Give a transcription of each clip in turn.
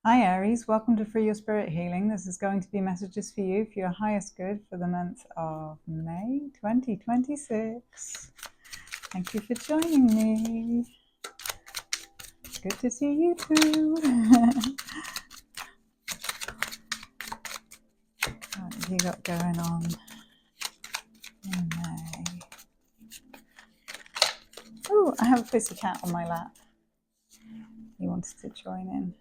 Hi Aries, welcome to Free Your Spirit Healing. This is going to be messages for you for your highest good for the month of May 2026. Thank you for joining me. Good to see you too. What have you got going on in May? Oh, I have a pussy cat on my lap. He wanted to join in.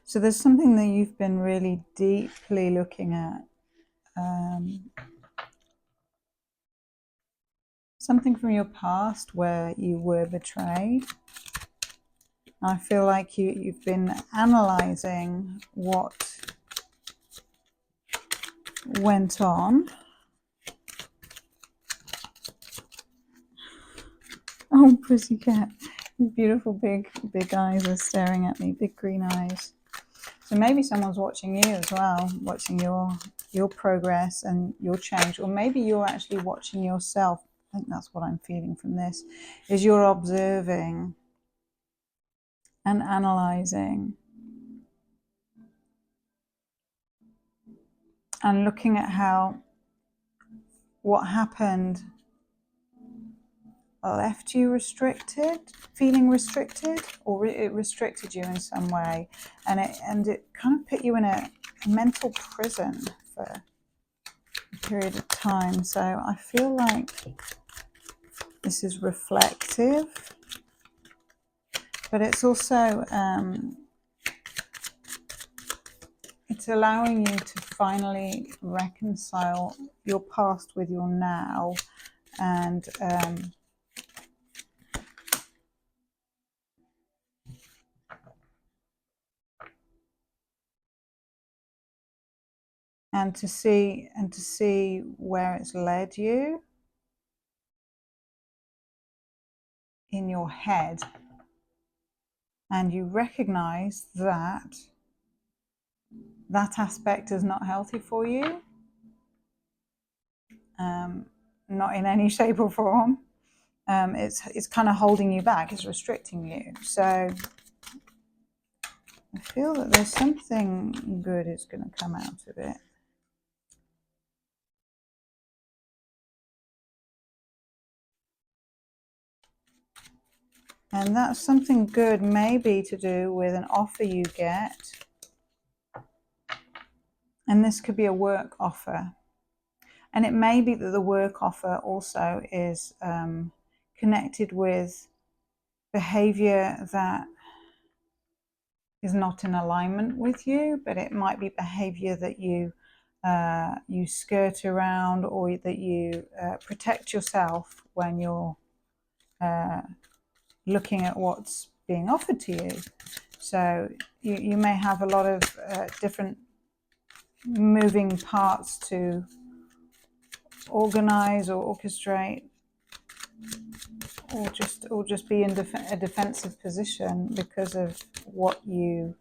So there's something that you've been really deeply looking at. Something from your past where you were betrayed. I feel like you've been analysing what went on. Oh, pussycat. These beautiful big eyes are staring at me, big green eyes. So maybe someone's watching you as well, watching your progress and your change. Or maybe you're actually watching yourself. I think that's what I'm feeling from this, is you're observing and analysing and looking at how what happened left you restricted, feeling restricted, or it restricted you in some way, and it kind of put you in a mental prison for a period of time. So I feel like this is reflective, but it's also it's allowing you to finally reconcile your past with your now, and to see where it's led you in your head, and you recognize that that aspect is not healthy for you, not in any shape or form. It's kind of holding you back, it's restricting you. So I feel that there's something good is going to come out of it. And that's something good, maybe to do with an offer you get. And this could be a work offer. And it may be that the work offer also is connected with behavior that is not in alignment with you, but it might be behavior that you skirt around, or that you protect yourself when you're looking at what's being offered to you. So you may have a lot of different moving parts to organize or orchestrate, or just be in a defensive position because of what you've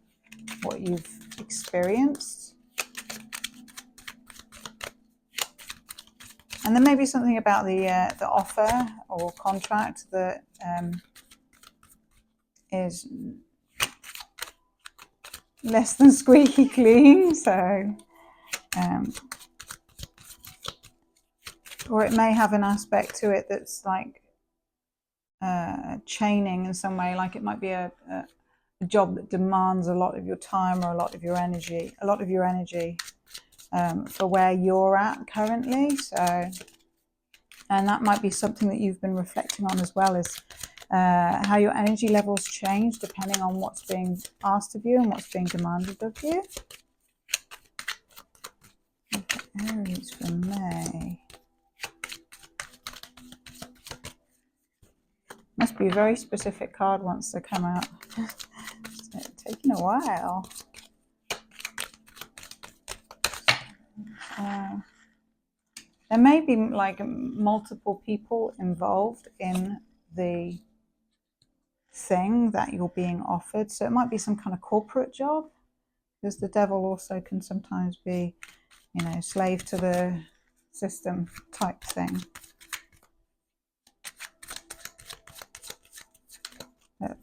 experienced. And there may be something about the offer or contract that is less than squeaky clean. So, or it may have an aspect to it that's like chaining in some way. Like it might be a job that demands a lot of your time or a lot of your energy, for where you're at currently. So, and that might be something that you've been reflecting on as well, is how your energy levels change depending on what's being asked of you and what's being demanded of you. Okay, Aries for May. Must be a very specific card wants to come out. It's taking a while. There may be like multiple people involved in the thing that you're being offered. So it might be some kind of corporate job, because the devil also can sometimes be, slave to the system type thing. But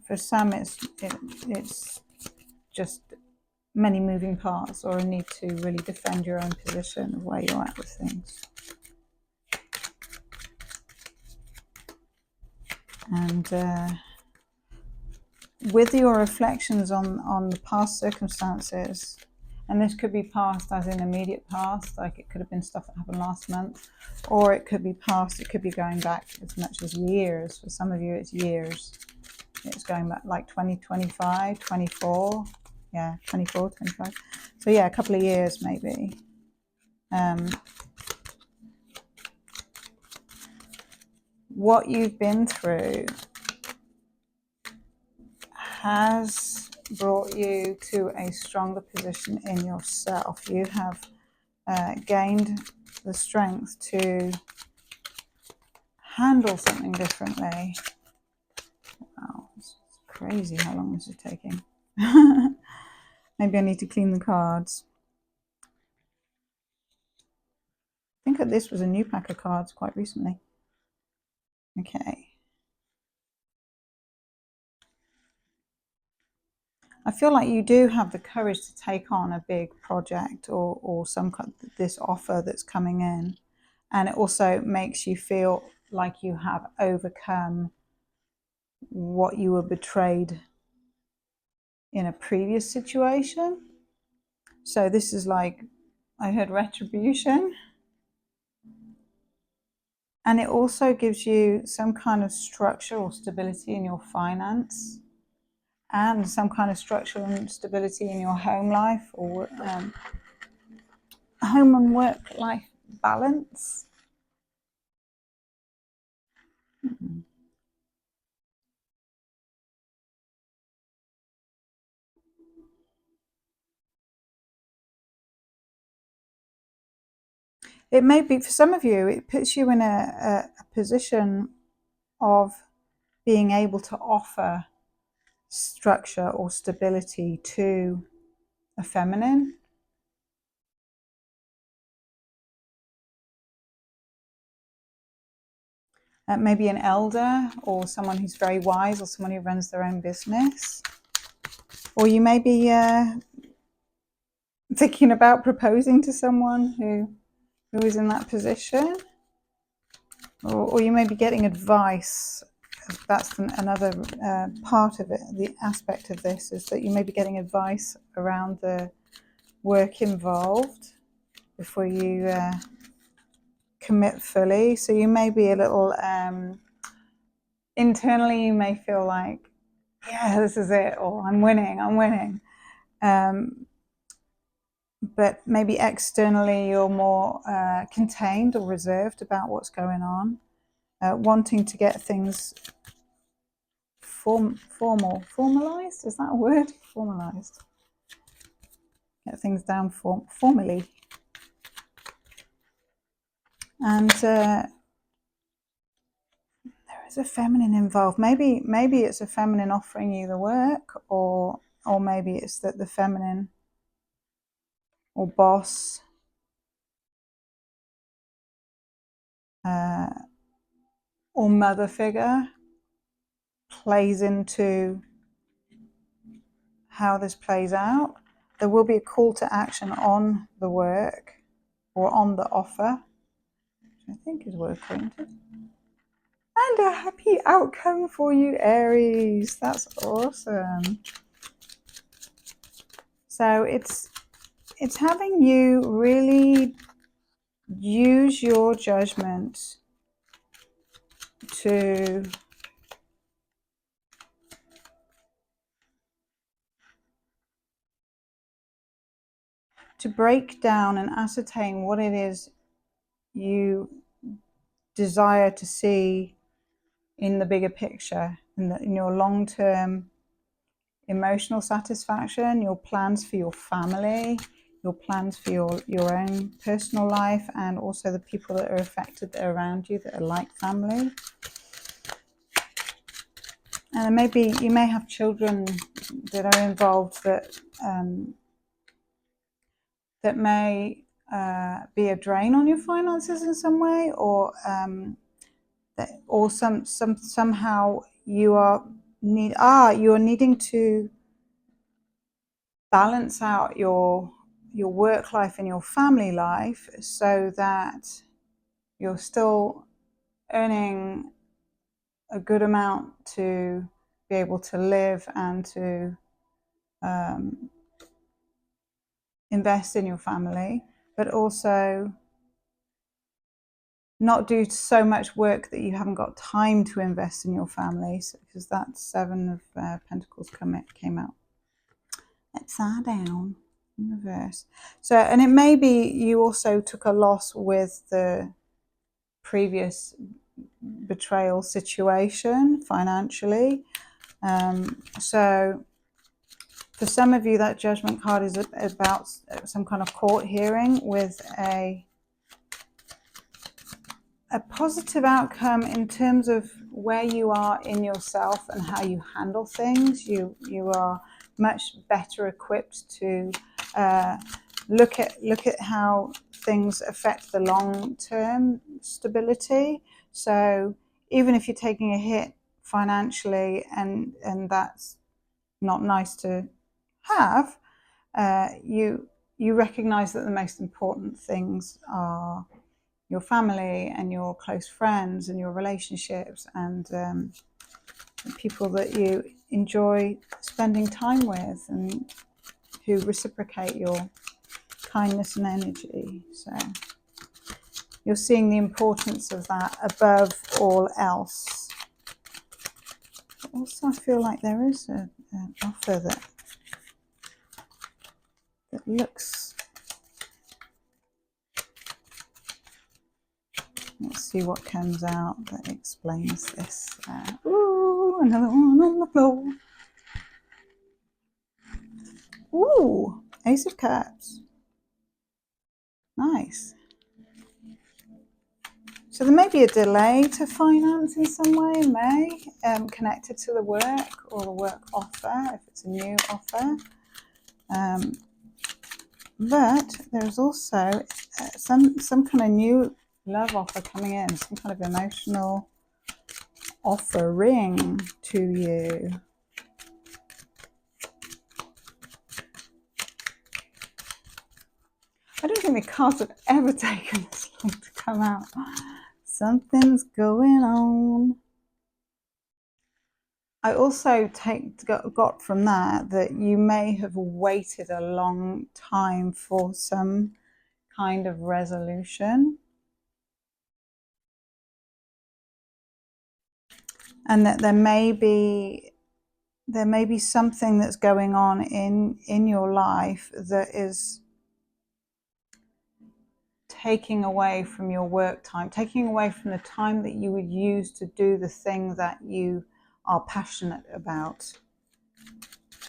for some, it's just many moving parts, or a need to really defend your own position of where you're at with things. And with your reflections on the past circumstances, and this could be past as in immediate past, like it could have been stuff that happened last month, or it could be past, it could be going back as much as years. For some of you, it's years. It's going back like 20, 25, 24. Yeah, 24, 25. So yeah, a couple of years maybe. What you've been through has brought you to a stronger position in yourself. You have gained the strength to handle something differently. Wow, it's crazy how long this is taking. Maybe I need to clean the cards. I think that this was a new pack of cards quite recently. Okay. I feel like you do have the courage to take on a big project or some kind of this offer that's coming in. And it also makes you feel like you have overcome what you were betrayed in a previous situation. So this is like, I heard retribution. And it also gives you some kind of structure or stability in your finance, and some kind of structure and stability in your home life, or home and work life balance. It may be, for some of you, it puts you in a position of being able to offer structure or stability to a feminine. Maybe an elder, or someone who's very wise, or someone who runs their own business. Or you may be thinking about proposing to someone who is in that position. Or you may be getting advice. That's another part of it. The aspect of this is that you may be getting advice around the work involved before you commit fully. So you may be a little internally, you may feel like, yeah, this is it, or I'm winning. But maybe externally you're more contained or reserved about what's going on, wanting to get things formalized. Is that a word? Formalized. Get things down formally. And there is a feminine involved. Maybe it's a feminine offering you the work, or maybe it's that the feminine or boss or mother figure plays into how this plays out. There will be a call to action on the work or on the offer, which I think is work oriented. And a happy outcome for you, Aries. That's awesome. So it's having you really use your judgment to break down and ascertain what it is you desire to see in the bigger picture, in your long-term emotional satisfaction, your plans for your family, your plans for your own personal life, and also the people that are affected that are around you that are like family. And maybe you may have children that are involved that may be a drain on your finances in some way, or somehow you are needing to balance out your work life and your family life so that you're still earning a good amount to be able to live and to invest in your family, but also not do so much work that you haven't got time to invest in your family, because that Seven of Pentacles came out upside down in reverse. So, and it may be you also took a loss with the previous betrayal situation financially. So for some of you, that Judgment card is about some kind of court hearing with a positive outcome in terms of where you are in yourself and how you handle things. You are much better equipped to look at how things affect the long-term stability. So even if you're taking a hit financially, and that's not nice to have, you recognize that the most important things are your family and your close friends and your relationships and people that you enjoy spending time with and who reciprocate your kindness and energy. So you're seeing the importance of that above all else. But also I feel like there is an offer that looks... Let's see what comes out that explains this. Ooh, another one on the floor. Ooh, Ace of Cups. Nice. So there may be a delay to finance in some way, connected to the work or the work offer, if it's a new offer. But there's also some kind of new love offer coming in, some kind of emotional offering to you. I don't think the cards have ever taken this long to come out. Something's going on. I also got from that you may have waited a long time for some kind of resolution, and that there may be something that's going on in your life that is taking away from your work time, taking away from the time that you would use to do the thing that you are passionate about,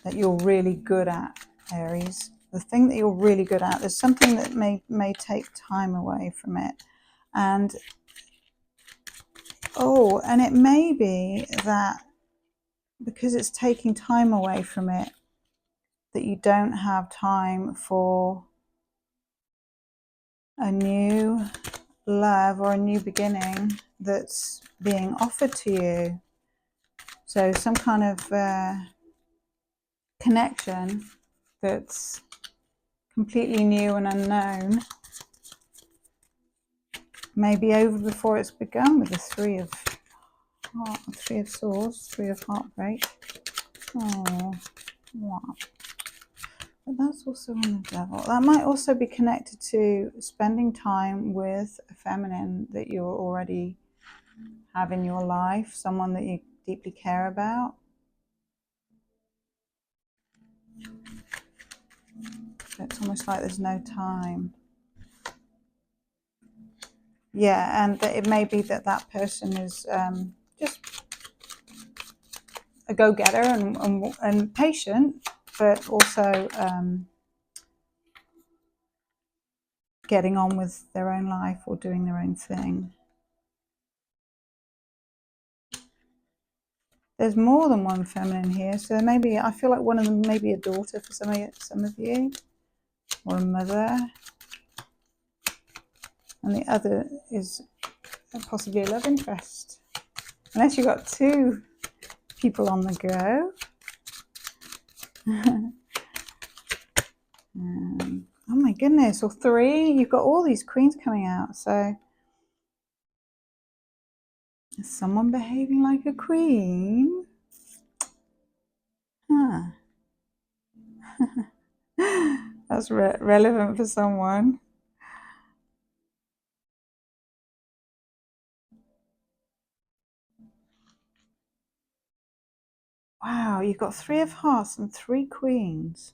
that you're really good at, Aries. The thing that you're really good at, there's something that may take time away from it. And and it may be that because it's taking time away from it, that you don't have time for a new love or a new beginning that's being offered to you. So some kind of connection that's completely new and unknown may be over before it's begun, with the Three of Swords, Three of Heartbreak. Oh, wow. But that's also on the Devil. That might also be connected to spending time with a feminine that you already have in your life, someone that you deeply care about. It's almost like there's no time. Yeah, and that it may be that person is just a go-getter and patient, but also getting on with their own life or doing their own thing. There's more than one feminine here, so maybe I feel like one of them may be a daughter for some of you, or a mother. and the other is possibly a love interest. Unless you've got two people on the go. Oh my goodness, or three. You've got all these queens coming out. So is someone behaving like a queen? Huh. That's relevant for someone. Wow, you've got 3 of hearts and 3 queens.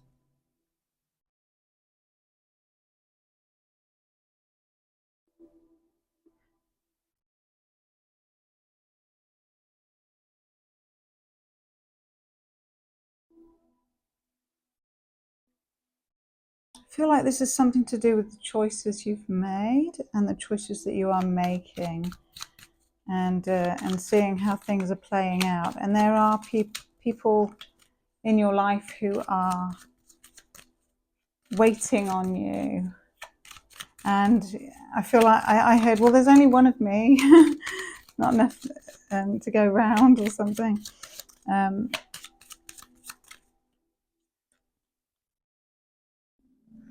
I feel like this is something to do with the choices you've made and the choices that you are making, and seeing how things are playing out. And there are people in your life who are waiting on you. And I feel like I heard, well, there's only one of me, not enough to go round or something.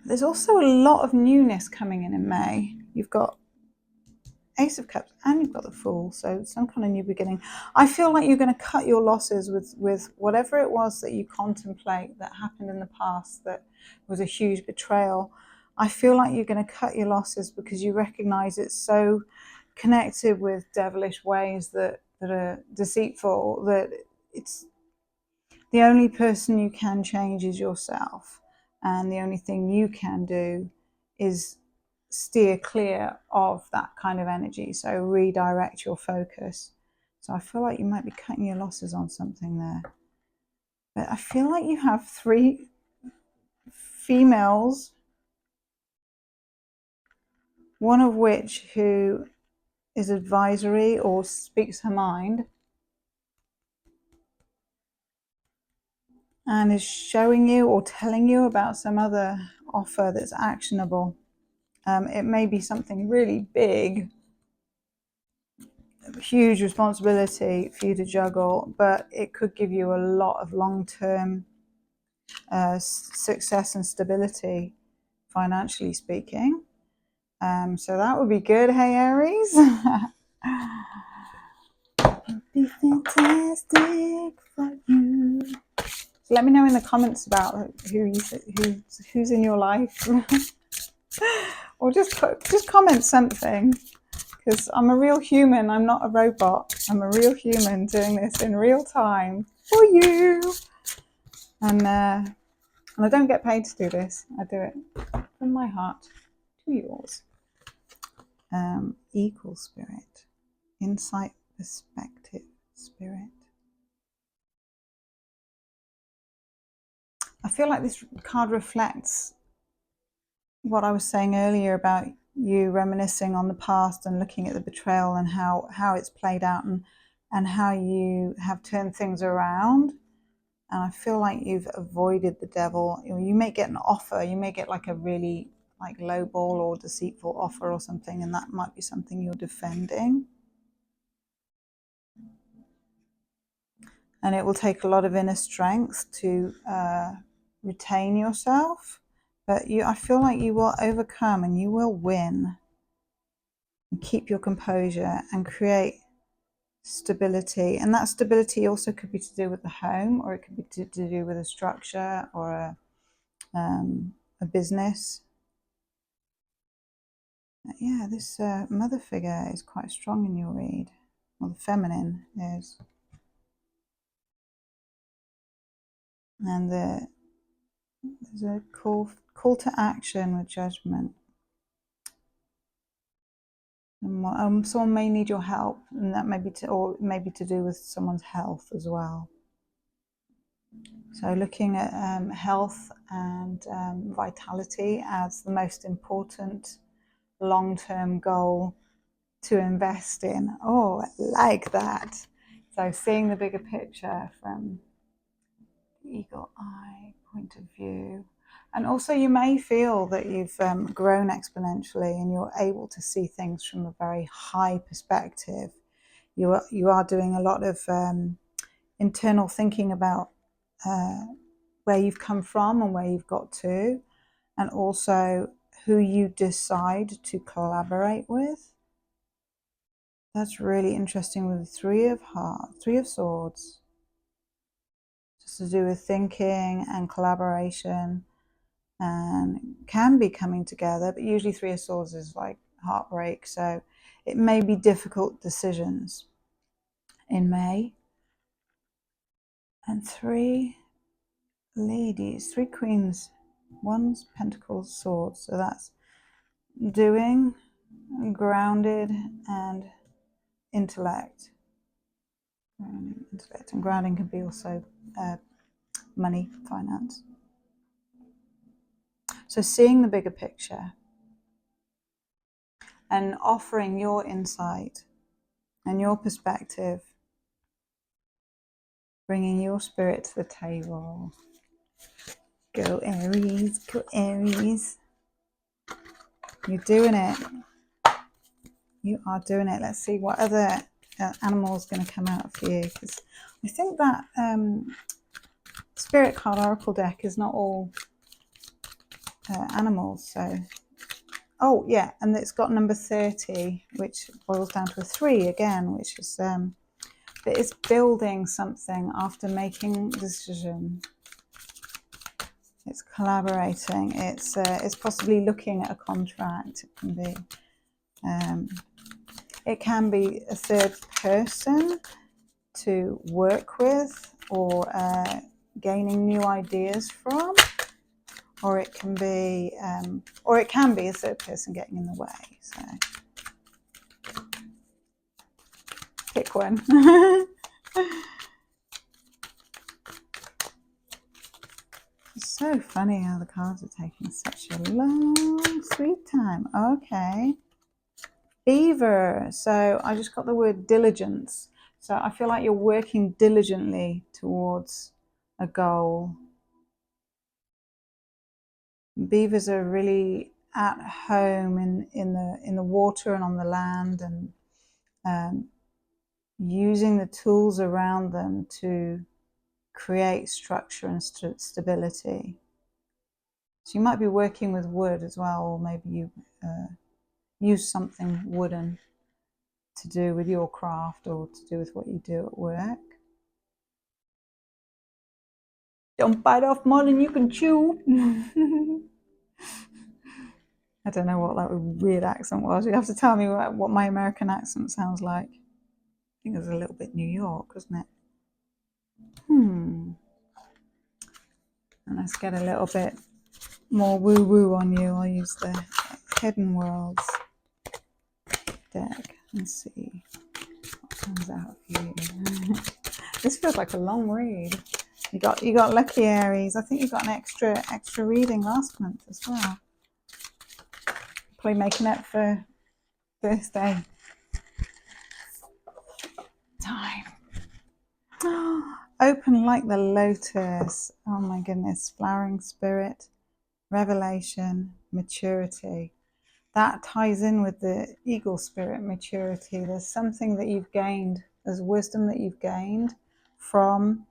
There's also a lot of newness coming in May. You've got Ace of Cups and you've got the Fool, so some kind of new beginning. I feel like you're going to cut your losses with whatever it was that you contemplate that happened in the past that was a huge betrayal. I feel like you're going to cut your losses because you recognize it's so connected with devilish ways that are deceitful, that it's the only person you can change is yourself, and the only thing you can do is steer clear of that kind of energy. So redirect your focus. So I feel like you might be cutting your losses on something there. But I feel like you have 3 females, one of which who is advisory or speaks her mind and is showing you or telling you about some other offer that's actionable. It may be something really big, huge responsibility for you to juggle, but it could give you a lot of long-term success and stability, financially speaking. So that would be good, hey Aries. Be fantastic for you. So let me know in the comments about who's in your life, or just comment something. Because I'm a real human, I'm not a robot. I'm a real human doing this in real time for you. And I don't get paid to do this. I do it from my heart to yours. Equal spirit, insight, perspective, spirit. I feel like this card reflects what I was saying earlier about you reminiscing on the past and looking at the betrayal and how it's played out, and how you have turned things around. And I feel like you've avoided the devil. You may get an offer, you may get like a really like low ball or deceitful offer or something, and that might be something you're defending. And it will take a lot of inner strength to retain yourself. But I feel like you will overcome and you will win. And keep your composure and create stability. And that stability also could be to do with the home, or it could be to do with a structure or a business. Yeah, this mother figure is quite strong in your read. Well, the feminine is. And there's a call to action with judgment. Someone may need your help, and that may be to do with someone's health as well. So looking at health and vitality as the most important long-term goal to invest in. Oh, I like that. So seeing the bigger picture from the eagle eye point of view. And also you may feel that you've grown exponentially and you're able to see things from a very high perspective. You are doing a lot of internal thinking about where you've come from and where you've got to, and also who you decide to collaborate with. That's really interesting with the Three of Swords. Just to do with thinking and collaboration, and can be coming together, but usually Three of Swords is like heartbreak, so it may be difficult decisions in May. And three ladies, three queens, Wands, Pentacles, Swords. So that's doing, grounded, and intellect. And grounding can be also money, finance. So seeing the bigger picture and offering your insight and your perspective, bringing your spirit to the table. Go Aries, go Aries. You're doing it. You are doing it. Let's see what other animal is going to come out for you, because I think that Spirit card Oracle deck is not all animals. So, oh yeah, and it's got number 30, which boils down to a 3 again, which is but it's building something after making a decision. It's collaborating. It's possibly looking at a contract. It can be a third person to work with, or gaining new ideas from, or it can be a third person getting in the way. So pick one. It's so funny how the cards are taking such a long, sweet time. Okay. Beaver. So I just got the word diligence. So I feel like you're working diligently towards a goal. Beavers are really at home in the water and on the land, and using the tools around them to create structure and stability. So you might be working with wood as well, or maybe you use something wooden to do with your craft or to do with what you do at work. Don't bite off more than you can chew. I don't know what that weird accent was. You have to tell me what my American accent sounds like. I think it's a little bit New York, isn't it? And let's get a little bit more woo-woo on you. I'll use the Hidden Worlds deck and see what comes out for you. This feels like a long read. You got lucky, Aries. I think you got an extra reading last month as well. Probably making up for birthday time. Open like the lotus. Oh my goodness. Flowering spirit, revelation, maturity. That ties in with the eagle spirit, maturity. There's something that you've gained. There's wisdom that you've gained from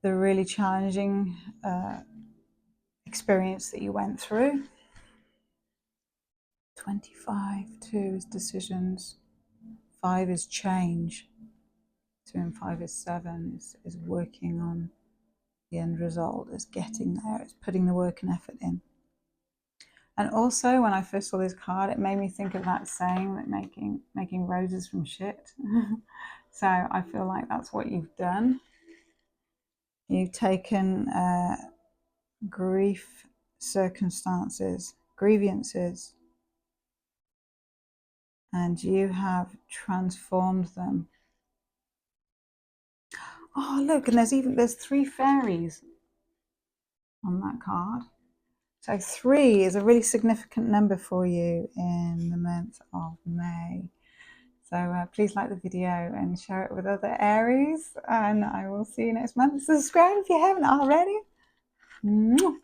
the really challenging experience that you went through. 25, 2 is decisions. 5 is change. 2 and 5 is 7, is working on the end result, is getting there, it's putting the work and effort in. And also, when I first saw this card, it made me think of that saying that making roses from shit. So I feel like that's what you've done. You've taken grief circumstances, grievances, and you have transformed them. Oh, look, and there's 3 fairies on that card. So 3 is a really significant number for you in the month of May. So please like the video and share it with other Aries, and I will see you next month. Subscribe if you haven't already. Mwah.